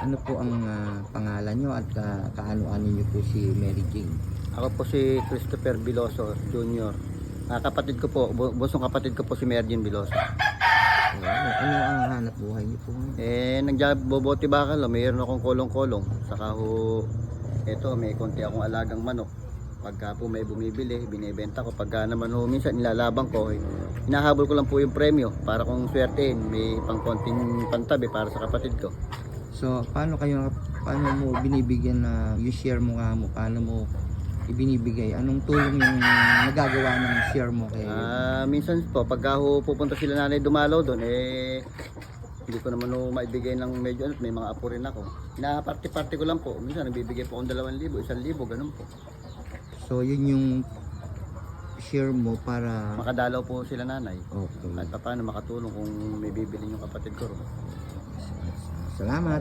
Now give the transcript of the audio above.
Ano po ang pangalan nyo at kaano-ano nyo po si Mary Jane? Ako po si Christopher Biloso Jr. Kapatid ko po, busong kapatid ko po si Mergin Biloso. So, ano ang hanap buhay nyo po? Nagbobote bakal, mayroon akong kolong-kolong. Saka ho, eto, may konti akong alagang manok. Pagka po may bumibili, binibenta ko. Pagka naman ho, minsan nilalabang ko, hinahabol ko lang po yung premyo para kung swertein, may pangkonting pantabi para sa kapatid ko. So, paano mo binibigyan na yung share mo nga mo? Paano mo ibinibigay? Anong tulong yung nagagawa ng share mo kay... Minsan po, pagka ho, pupunta sila nanay dumalaw doon, hindi ko naman ho maibigay ng medyo, may mga apo rin ako. Party-party ko lang po. Minsan nagbibigay po akong 2,000, 1,000, ganun po. So, yun yung share mo para... Makadalaw po sila nanay. Okay. At paano makatulong kung may bibili yung kapatid ko. Salamat.